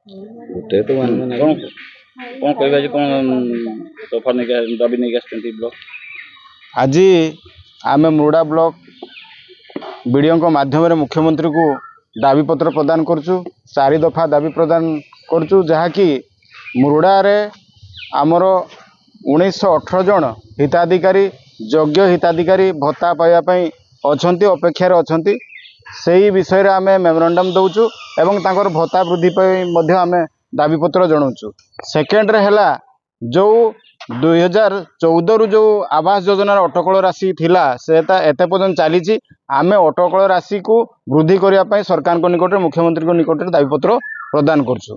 ଗୋଟେ ତ ମାନେ କ'ଣ କ'ଣ କହିବେ ଆଜି କ'ଣ ସଫା ନେଇକି ଦାବି ନେଇକି ଆସିଛନ୍ତି ବ୍ଲକ? ଆଜି ଆମେ ମୁରୁଡ଼ା ବ୍ଲକ ବିଡ଼ିଓଙ୍କ ମାଧ୍ୟମରେ ମୁଖ୍ୟମନ୍ତ୍ରୀକୁ ଦାବିପତ୍ର ପ୍ରଦାନ କରୁଛୁ। 4 ଦଫା ଦାବି ପ୍ରଦାନ କରୁଛୁ, ଯାହାକି ମୁରୁଡ଼ାରେ ଆମର 1918 ଜଣ ହିତାଧିକାରୀ ଯୋଗ୍ୟ ହିତାଧିକାରୀ ଭତ୍ତା ପାଇବା ପାଇଁ ଅଛନ୍ତି, ଅପେକ୍ଷାରେ ଅଛନ୍ତି। ସେହି ବିଷୟରେ ଆମେ ମେମୋରାଣ୍ଡମ୍ ଦେଉଛୁ ଏବଂ ତାଙ୍କର ଭତ୍ତା ବୃଦ୍ଧି ପାଇଁ ମଧ୍ୟ ଆମେ ଦାବିପତ୍ର ଜଣାଉଛୁ। ସେକେଣ୍ଡରେ ହେଲା ଯେଉଁ 2014ରୁ ଯେଉଁ ଆବାସ ଯୋଜନାର ଅଟକଳ ରାଶି ଥିଲା ସେଟା ଏତେ ପର୍ଯ୍ୟନ୍ତ ଚାଲିଛି। ଆମେ ଅଟକଳ ରାଶିକୁ ବୃଦ୍ଧି କରିବା ପାଇଁ ସରକାରଙ୍କ ନିକଟରେ ମୁଖ୍ୟମନ୍ତ୍ରୀଙ୍କ ନିକଟରେ ଦାବିପତ୍ର ପ୍ରଦାନ କରୁଛୁ।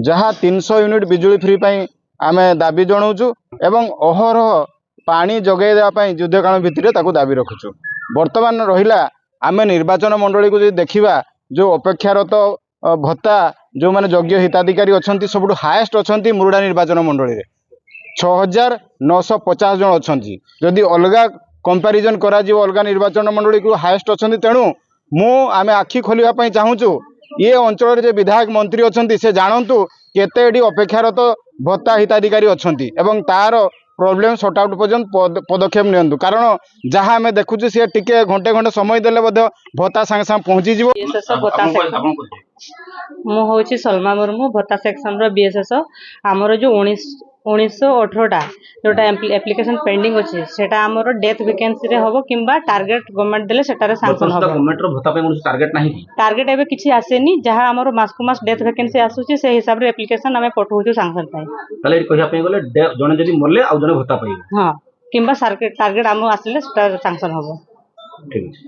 ଯାହା 300 ୟୁନିଟ୍ ବିଜୁଳି ଫ୍ରି ପାଇଁ ଆମେ ଦାବି ଜଣାଉଛୁ ଏବଂ ଅହରହ ପାଣି ଯୋଗାଇ ଦେବା ପାଇଁ ଯୁଦ୍ଧକାଳ ଭିତ୍ତିରେ ତାକୁ ଦାବି ରଖୁଛୁ। ବର୍ତ୍ତମାନ ରହିଲା ଆମେ ନିର୍ବାଚନ ମଣ୍ଡଳୀକୁ ଯଦି ଦେଖିବା, ଯେଉଁ ଅପେକ୍ଷାରତ ଭତ୍ତା ଯେଉଁମାନେ ଯୋଗ୍ୟ ହିତାଧିକାରୀ ଅଛନ୍ତି ସବୁଠୁ ହାଏଷ୍ଟ ଅଛନ୍ତି ମୁରୁଡ଼ା ନିର୍ବାଚନ ମଣ୍ଡଳୀରେ 6950 ଜଣ ଅଛନ୍ତି। ଯଦି ଅଲଗା କମ୍ପାରିଜନ୍ କରାଯିବ ଅଲଗା ନିର୍ବାଚନ ମଣ୍ଡଳୀକୁ ହାଏଷ୍ଟ ଅଛନ୍ତି। ତେଣୁ ଆମେ ଆଖି ଖୋଲିବା ପାଇଁ ଚାହୁଁଛୁ, ଏ ଅଞ୍ଚଳରେ ଯେ ବିଧାୟକ ମନ୍ତ୍ରୀ ଅଛନ୍ତି ସେ ଜାଣନ୍ତୁ କେତେ ଏଠି ଅପେକ୍ଷାରତ ଭତ୍ତା ହିତାଧିକାରୀ ଅଛନ୍ତି ଏବଂ ତାର ପ୍ରୋବ୍ଲେମ୍ ସର୍ଟ ଆଉଟ୍ ପର୍ଯ୍ୟନ୍ତ ପଦକ୍ଷେପ ନିଅନ୍ତୁ। କାରଣ ଯାହା ଆମେ ଦେଖୁଛୁ ସେ ଟିକେ ଘଣ୍ଟେ ସମୟ ଦେଲେ ମଧ୍ୟ ଭତ୍ତା ସାଙ୍ଗେ ସାଙ୍ଗେ ପହଞ୍ଚିଯିବ। ମୁଁ ହେଉଛି ସଲମା ମୁର୍ମୁ, ଭତ୍ତା ସେକ୍ସନର ବିଏସ୍ଏସ୍। ଆମର ଯେଉଁ 1918ଟା ଯେଉଁଟା ଆପ୍ଲିକେସନ୍ ପେଣ୍ଡିଂ ଅଛି ସେଟା ଆମର ଡେଥ୍ ଭେକେନ୍ସିରେ ହେବ କିମ୍ବା ଟାର୍ଗେଟ୍ ଗଭର୍ଣ୍ଣମେଣ୍ଟ ଦେଲେ ସେଟାରେ ସାଂସନ୍ ହେବ। ଗଭର୍ଣ୍ଣମେଣ୍ଟର ଭତ୍ତା ପାଇଁ ଟାର୍ଗେଟ୍ ନାହିଁ, ଟାର୍ଗେଟ୍ ଏବେ କିଛି ଆସିନି। ଯାହା ଆମର ମାସକୁ ମାସ ଡେଥ୍ ଭେକେନ୍ସି ଆସୁଛି ସେ ହିସାବରେ ଆପ୍ଲିକେସନ୍ ଆମେ ପଠାଉଛୁ ସାଂସନ୍ ପାଇଁ। ତାହେଲେ ଏଠି କହିବା ପାଇଁ ଗଲେ ଜଣେ ଯଦି ମଲେ ଆଉ ଜଣେ ଭତ୍ତା ପାଇବେ। ହଁ, କିମ୍ବା ଟାର୍ଗେଟ୍ ଆମକୁ ଆସିଲେ ସେଟା ସାଂସନ୍ ହେବ। ଠିକ୍ ଅଛି।